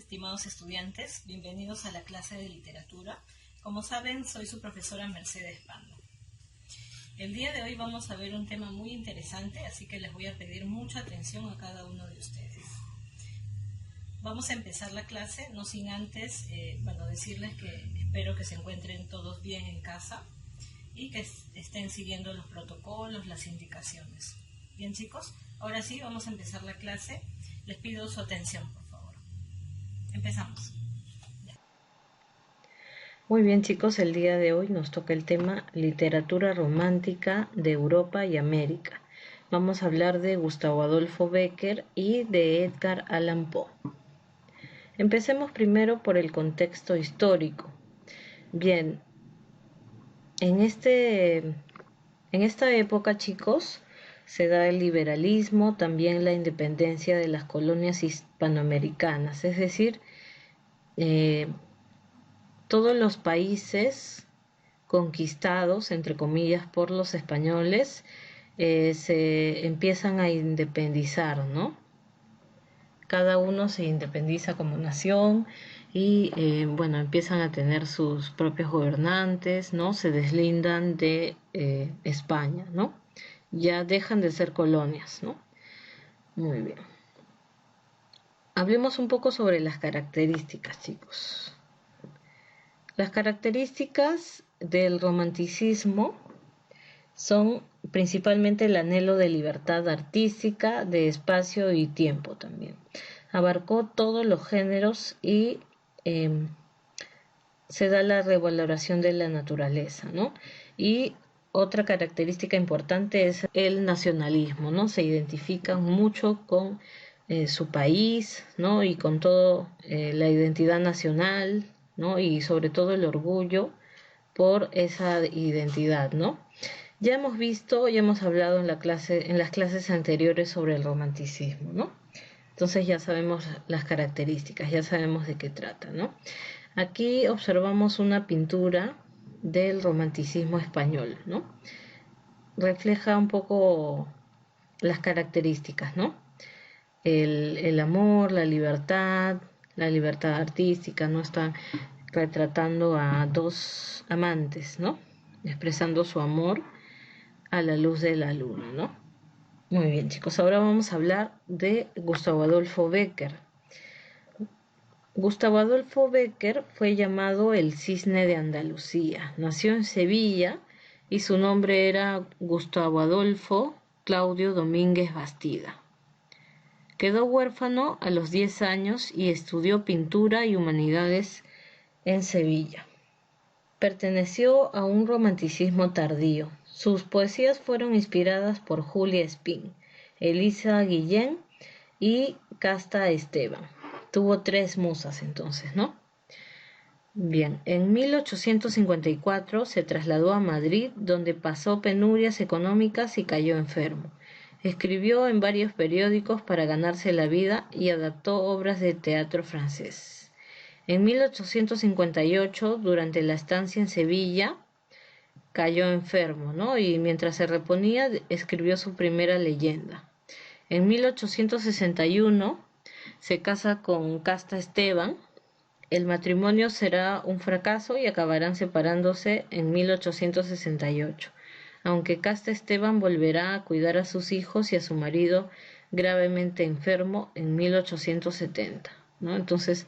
estimados estudiantes, bienvenidos a la clase de literatura. Como saben, soy su profesora Mercedes Pando. El día de hoy vamos a ver un tema muy interesante, así que les voy a pedir mucha atención a cada uno de ustedes. Vamos a empezar la clase, no sin antes decirles que espero que se encuentren todos bien en casa y que estén siguiendo los protocolos, las indicaciones. Bien, chicos, ahora sí vamos a empezar la clase. Les pido su atención, por favor. Empezamos. Muy bien, chicos, el día de hoy nos toca el tema literatura romántica de Europa y América. Vamos a hablar de Gustavo Adolfo Bécquer y de Edgar Allan Poe. Empecemos primero por el contexto histórico. Bien, en esta época, chicos, se da el liberalismo, también la independencia de las colonias hispanoamericanas, es decir, todos los países conquistados, entre comillas, por los españoles, se empiezan a independizar, ¿no? Cada uno se independiza como nación y, empiezan a tener sus propios gobernantes, ¿no? Se deslindan de España, ¿no? Ya dejan de ser colonias, ¿no? Muy bien. Hablemos un poco sobre las características, chicos. Las características del romanticismo son principalmente el anhelo de libertad artística, de espacio y tiempo también. Abarcó todos los géneros y se da la revaloración de la naturaleza, ¿no? Y otra característica importante es el nacionalismo, ¿no? Se identifican mucho con su país, ¿no? Y con todo la identidad nacional, ¿no? Y sobre todo el orgullo por esa identidad, ¿no? Ya hemos hablado en las clases anteriores sobre el romanticismo, ¿no? Entonces ya sabemos las características, ya sabemos de qué trata, ¿no? Aquí observamos una pintura del romanticismo español, ¿no? Refleja un poco las características, ¿no? El amor, la libertad artística, ¿no? Están retratando a dos amantes, ¿no? Expresando su amor a la luz de la luna, ¿no? Muy bien, chicos, ahora vamos a hablar de Gustavo Adolfo Bécquer. Gustavo Adolfo Bécquer fue llamado el Cisne de Andalucía. Nació en Sevilla y su nombre era Gustavo Adolfo Claudio Domínguez Bastida. Quedó huérfano a los 10 años y estudió pintura y humanidades en Sevilla. Perteneció a un romanticismo tardío. Sus poesías fueron inspiradas por Julia Espín, Elisa Guillén y Casta Esteban. Tuvo 3 musas entonces, ¿no? Bien, en 1854 se trasladó a Madrid, donde pasó penurias económicas y cayó enfermo. Escribió en varios periódicos para ganarse la vida y adaptó obras de teatro francés. En 1858, durante la estancia en Sevilla, cayó enfermo, ¿no? Y mientras se reponía, escribió su primera leyenda. En 1861 se casa con Casta Esteban. El matrimonio será un fracaso y acabarán separándose en 1868, aunque Casta Esteban volverá a cuidar a sus hijos y a su marido gravemente enfermo en 1870, ¿no? Entonces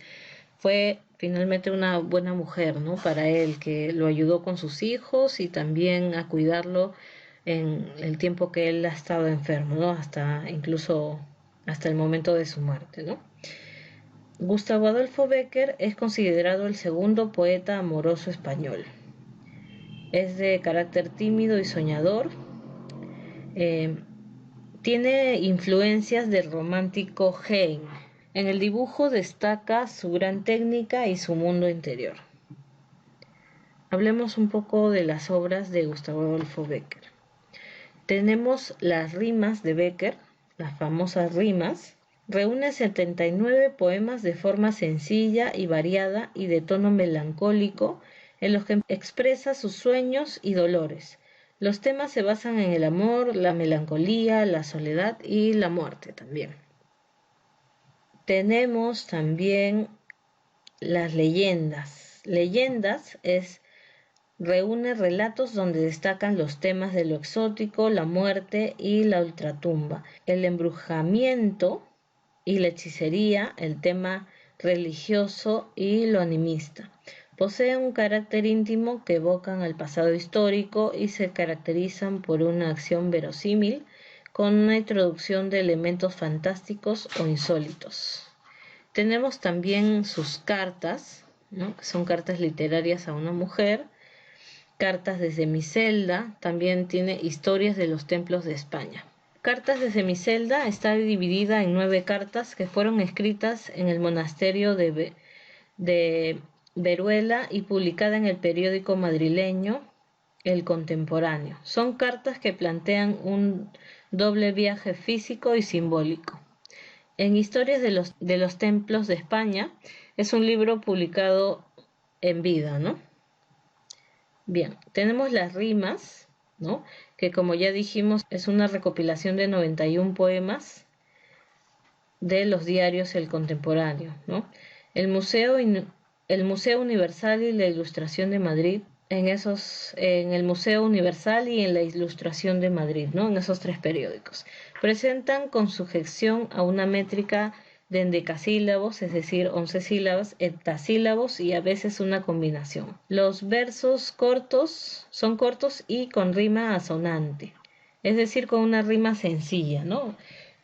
fue finalmente una buena mujer, ¿no? Para él, que lo ayudó con sus hijos y también a cuidarlo en el tiempo que él ha estado enfermo, ¿no? Incluso hasta el momento de su muerte, ¿no? Gustavo Adolfo Bécquer es considerado el segundo poeta amoroso español. Es de carácter tímido y soñador. Tiene influencias del romántico Heine. En el dibujo destaca su gran técnica y su mundo interior. Hablemos un poco de las obras de Gustavo Adolfo Bécquer. Tenemos las rimas de Bécquer, las famosas rimas. Reúne 79 poemas de forma sencilla y variada y de tono melancólico, en los que expresa sus sueños y dolores. Los temas se basan en el amor, la melancolía, la soledad y la muerte también. Tenemos también las leyendas. Leyendas reúne relatos donde destacan los temas de lo exótico, la muerte y la ultratumba, el embrujamiento y la hechicería, el tema religioso y lo animista. Poseen un carácter íntimo que evocan al pasado histórico y se caracterizan por una acción verosímil con una introducción de elementos fantásticos o insólitos. Tenemos también sus cartas, ¿no? Que son cartas literarias a una mujer, cartas desde mi celda, también tiene historias de los templos de España. Cartas desde mi celda está dividida en 9 cartas que fueron escritas en el monasterio de Veruela y publicada en el periódico madrileño El Contemporáneo. Son cartas que plantean un doble viaje físico y simbólico. En Historias de los Templos de España es un libro publicado en vida, ¿no? Bien, tenemos las rimas, ¿no? Que como ya dijimos es una recopilación de 91 poemas de los diarios El Contemporáneo, ¿no? El Museo Universal y la Ilustración de Madrid, en el Museo Universal y en la Ilustración de Madrid, ¿no? En esos 3 periódicos. Presentan con sujeción a una métrica de endecasílabos, es decir, 11 sílabas, heptasílabos y a veces una combinación. Los versos son cortos y con rima asonante, es decir, con una rima sencilla, ¿no?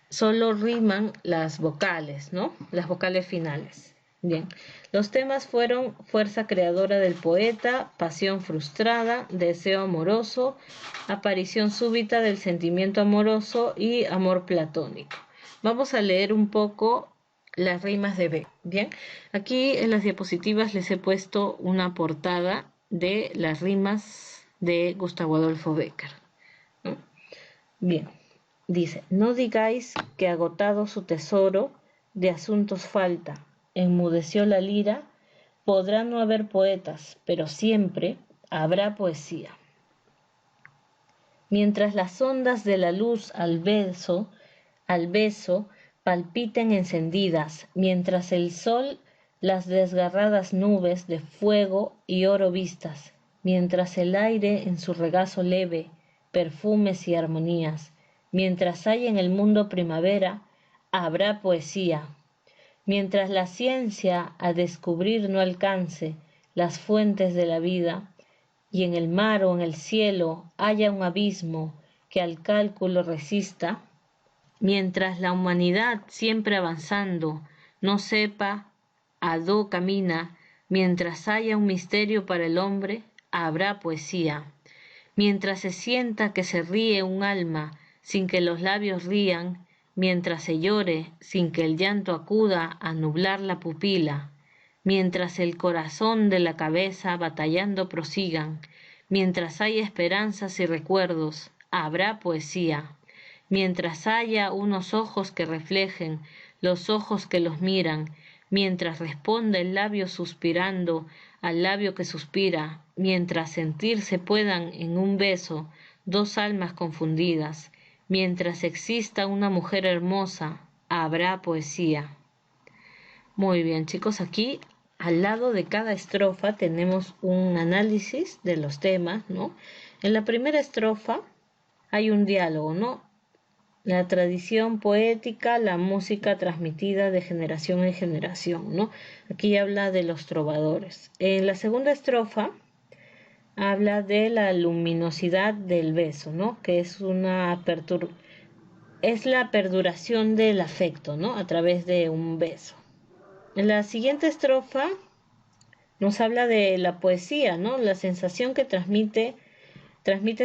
Solo riman las vocales, ¿no? Las vocales finales. Bien, los temas fueron fuerza creadora del poeta, pasión frustrada, deseo amoroso, aparición súbita del sentimiento amoroso y amor platónico. Vamos a leer un poco las rimas de B. Bien, aquí en las diapositivas les he puesto una portada de las rimas de Gustavo Adolfo Bécquer, ¿no? Bien, dice: no digáis que agotado su tesoro de asuntos falta, enmudeció la lira, podrá no haber poetas, pero siempre habrá poesía. Mientras las ondas de la luz al beso palpiten encendidas, mientras el sol las desgarradas nubes de fuego y oro vistas, mientras el aire en su regazo leve perfumes y armonías, mientras hay en el mundo primavera, habrá poesía. Mientras la ciencia a descubrir no alcance las fuentes de la vida, y en el mar o en el cielo haya un abismo que al cálculo resista, mientras la humanidad siempre avanzando no sepa a dó camina, mientras haya un misterio para el hombre, habrá poesía. Mientras se sienta que se ríe un alma sin que los labios rían, mientras se llore sin que el llanto acuda a nublar la pupila, mientras el corazón de la cabeza batallando prosigan, mientras haya esperanzas y recuerdos, habrá poesía. Mientras haya unos ojos que reflejen los ojos que los miran, mientras responda el labio suspirando al labio que suspira, mientras sentirse puedan en un beso 2 almas confundidas, mientras exista una mujer hermosa, habrá poesía. Muy bien, chicos, aquí al lado de cada estrofa tenemos un análisis de los temas, ¿no? En la primera estrofa hay un diálogo, ¿no? La tradición poética, la música transmitida de generación en generación, ¿no? Aquí habla de los trovadores. En la segunda estrofa habla de la luminosidad del beso, ¿no? Que es la perduración del afecto, ¿no? A través de un beso. En la siguiente estrofa nos habla de la poesía, ¿no? La sensación que transmite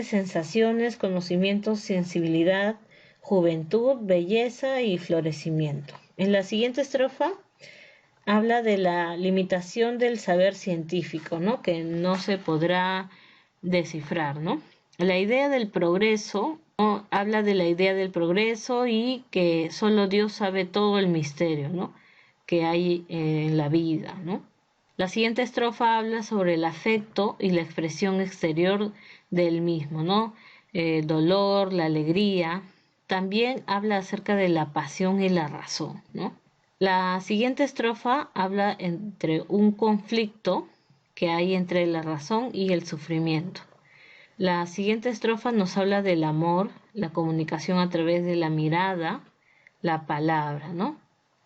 sensaciones, conocimientos, sensibilidad, juventud, belleza y florecimiento. En la siguiente estrofa habla de la limitación del saber científico, ¿no? Que no se podrá descifrar, ¿no? La idea del progreso, ¿no? Habla de la idea del progreso y que solo Dios sabe todo el misterio, ¿no? Que hay en la vida, ¿no? La siguiente estrofa habla sobre el afecto y la expresión exterior del mismo, ¿no? Dolor, la alegría. También habla acerca de la pasión y la razón, ¿no? La siguiente estrofa habla entre un conflicto que hay entre la razón y el sufrimiento. La siguiente estrofa nos habla del amor, la comunicación a través de la mirada, la palabra, ¿no?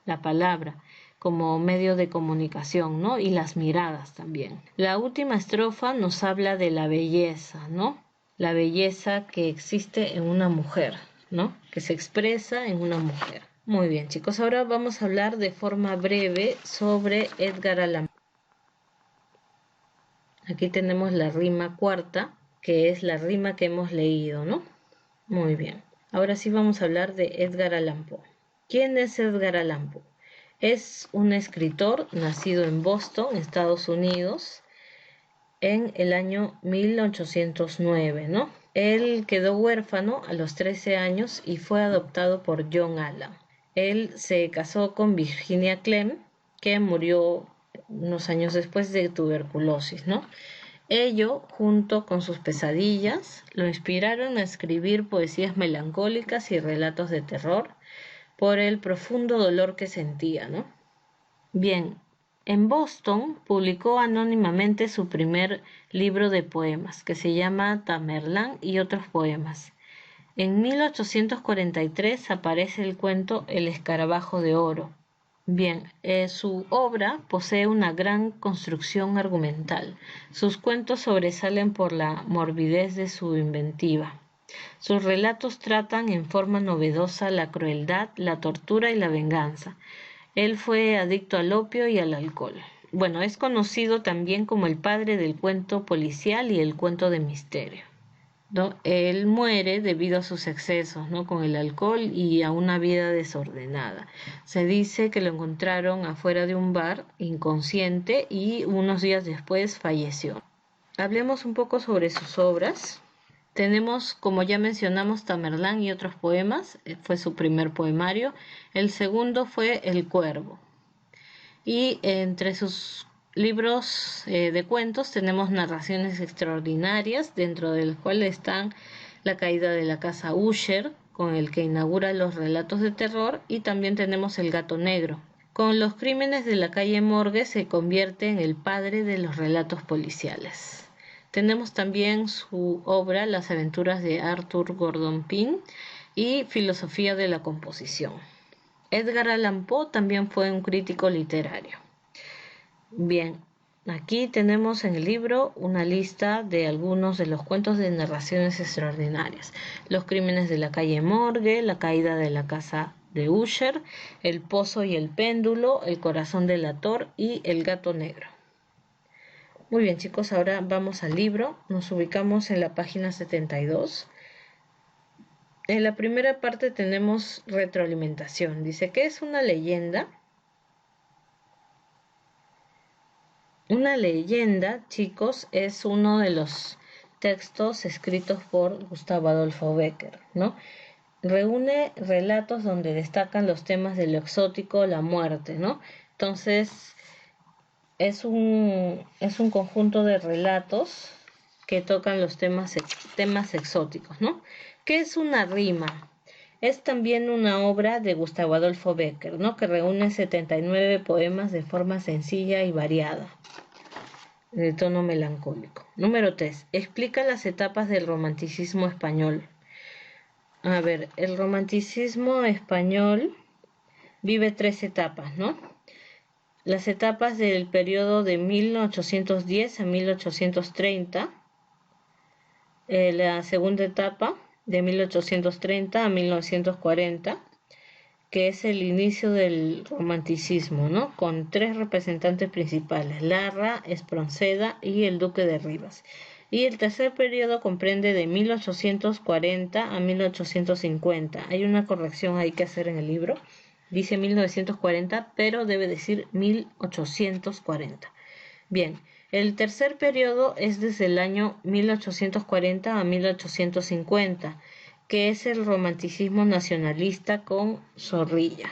La palabra como medio de comunicación, ¿no? Y las miradas también. La última estrofa nos habla de la belleza, ¿no? La belleza que existe en una mujer, ¿no? Que se expresa en una mujer. Muy bien, chicos, ahora vamos a hablar de forma breve sobre Edgar Allan Poe. Aquí tenemos la rima cuarta, que es la rima que hemos leído, ¿no? Muy bien. Ahora sí vamos a hablar de Edgar Allan Poe. ¿Quién es Edgar Allan Poe? Es un escritor nacido en Boston, Estados Unidos, en el año 1809, ¿no? Él quedó huérfano a los 13 años y fue adoptado por John Allan. Él se casó con Virginia Clem, que murió unos años después de tuberculosis, ¿no? Ello, junto con sus pesadillas, lo inspiraron a escribir poesías melancólicas y relatos de terror por el profundo dolor que sentía, ¿no? Bien, en Boston publicó anónimamente su primer libro de poemas, que se llama Tamerlán y otros poemas. En 1843 aparece el cuento El escarabajo de oro. Bien, su obra posee una gran construcción argumental. Sus cuentos sobresalen por la morbidez de su inventiva. Sus relatos tratan en forma novedosa la crueldad, la tortura y la venganza. Él fue adicto al opio y al alcohol. Bueno, es conocido también como el padre del cuento policial y el cuento de misterio, ¿no? Él muere debido a sus excesos, ¿no? Con el alcohol y a una vida desordenada. Se dice que lo encontraron afuera de un bar, inconsciente, y unos días después falleció. Hablemos un poco sobre sus obras. Tenemos, como ya mencionamos, Tamerlán y otros poemas, fue su primer poemario. El segundo fue El Cuervo. Y entre sus libros de cuentos tenemos narraciones extraordinarias, dentro del cual están La caída de la casa Usher, con el que inaugura los relatos de terror, y también tenemos El gato negro. Con Los crímenes de la calle Morgue se convierte en el padre de los relatos policiales. Tenemos también su obra Las aventuras de Arthur Gordon Pym y Filosofía de la composición. Edgar Allan Poe también fue un crítico literario. Bien, aquí tenemos en el libro una lista de algunos de los cuentos de narraciones extraordinarias. Los crímenes de la calle Morgue, La caída de la casa de Usher, El pozo y el péndulo, El corazón del ator y El gato negro. Muy bien, chicos, ahora vamos al libro. Nos ubicamos en la página 72. En la primera parte tenemos retroalimentación. Dice, ¿qué es una leyenda? Una leyenda, chicos, es uno de los textos escritos por Gustavo Adolfo Bécquer, ¿no? Reúne relatos donde destacan los temas de lo exótico, la muerte, ¿no? Entonces, es un conjunto de relatos que tocan los temas exóticos, ¿no? ¿Qué es una rima? Es también una obra de Gustavo Adolfo Bécquer, ¿no? Que reúne 79 poemas de forma sencilla y variada, de tono melancólico. Número 3. Explica las etapas del romanticismo español. A ver, el romanticismo español vive 3 etapas, ¿no? Las etapas del periodo de 1810 a 1830, la segunda etapa de 1830 a 1940, que es el inicio del romanticismo, ¿no? Con 3 representantes principales, Larra, Espronceda y el Duque de Rivas. Y el tercer periodo comprende de 1840 a 1850. Hay una corrección ahí que hacer en el libro. Dice 1940, pero debe decir 1840. Bien, el tercer periodo es desde el año 1840 a 1850, que es el romanticismo nacionalista con Zorrilla.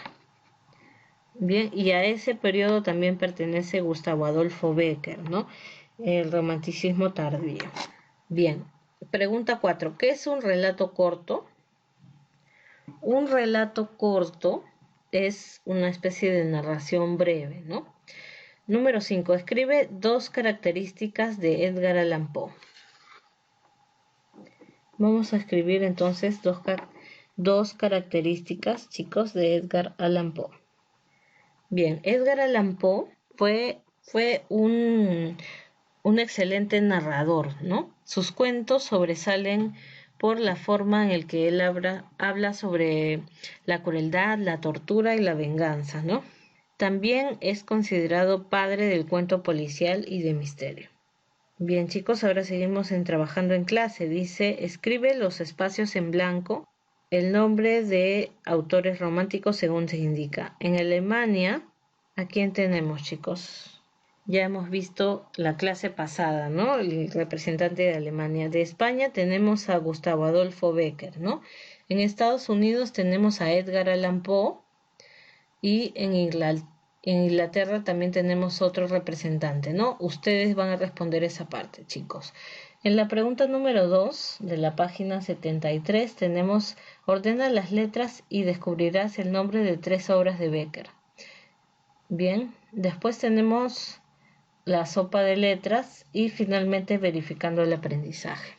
Bien, y a ese periodo también pertenece Gustavo Adolfo Bécquer, ¿no? El romanticismo tardío. Bien, pregunta 4. ¿Qué es un relato corto? Un relato corto es una especie de narración breve, ¿no? Número 5. Escribe 2 características de Edgar Allan Poe. Vamos a escribir entonces dos características, chicos, de Edgar Allan Poe. Bien, Edgar Allan Poe fue un excelente narrador, ¿no? Sus cuentos sobresalen por la forma en la que él habla sobre la crueldad, la tortura y la venganza, ¿no? También es considerado padre del cuento policial y de misterio. Bien, chicos, ahora seguimos trabajando en clase. Dice, escribe los espacios en blanco, el nombre de autores románticos según se indica. En Alemania, ¿a quién tenemos, chicos? Ya hemos visto la clase pasada, ¿no? El representante de Alemania. De España tenemos a Gustavo Adolfo Bécquer, ¿no? En Estados Unidos tenemos a Edgar Allan Poe y en Inglaterra también tenemos otro representante, ¿no? Ustedes van a responder esa parte, chicos. En la pregunta número 2 de la página 73 tenemos, ordena las letras y descubrirás el nombre de 3 obras de Bécquer. Bien, después tenemos la sopa de letras y finalmente verificando el aprendizaje.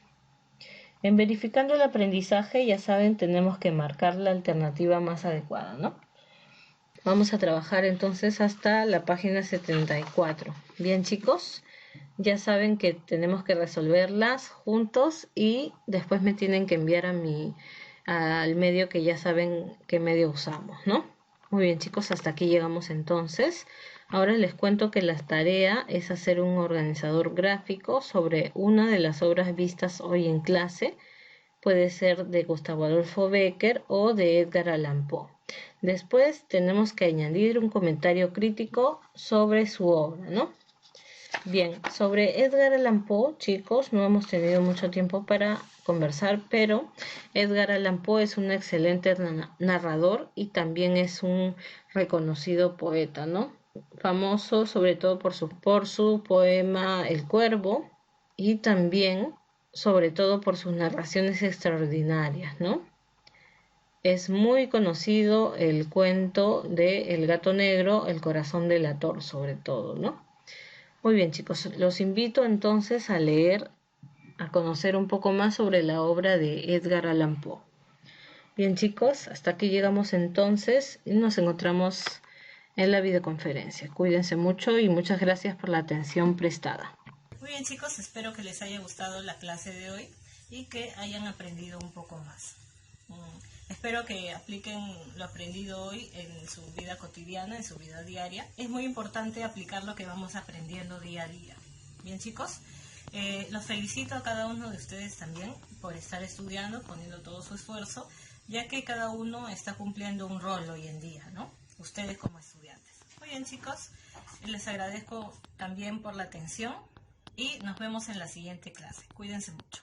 En verificando el aprendizaje, ya saben, tenemos que marcar la alternativa más adecuada, ¿no? Vamos a trabajar entonces hasta la página 74. Bien, chicos, ya saben que tenemos que resolverlas juntos y después me tienen que enviar al medio que ya saben qué medio usamos, ¿no? Muy bien, chicos, hasta aquí llegamos entonces. Ahora les cuento que la tarea es hacer un organizador gráfico sobre una de las obras vistas hoy en clase. Puede ser de Gustavo Adolfo Bécquer o de Edgar Allan Poe. Después tenemos que añadir un comentario crítico sobre su obra, ¿no? Bien, sobre Edgar Allan Poe, chicos, no hemos tenido mucho tiempo para conversar, pero Edgar Allan Poe es un excelente narrador y también es un reconocido poeta, ¿no? Famoso sobre todo por su poema El Cuervo y también sobre todo por sus narraciones extraordinarias, ¿no? Es muy conocido el cuento de El gato negro, el corazón delator, sobre todo, ¿no? Muy bien, chicos, los invito entonces a leer, a conocer un poco más sobre la obra de Edgar Allan Poe. Bien, chicos, hasta aquí llegamos entonces y nos encontramos en la videoconferencia. Cuídense mucho y muchas gracias por la atención prestada. Muy bien, chicos, espero que les haya gustado la clase de hoy y que hayan aprendido un poco más. Espero que apliquen lo aprendido hoy en su vida cotidiana, en su vida diaria. Es muy importante aplicar lo que vamos aprendiendo día a día. Bien, chicos, los felicito a cada uno de ustedes también por estar estudiando, poniendo todo su esfuerzo, ya que cada uno está cumpliendo un rol hoy en día, ¿no? Ustedes como estudiantes. Muy bien, chicos, les agradezco también por la atención y nos vemos en la siguiente clase. Cuídense mucho.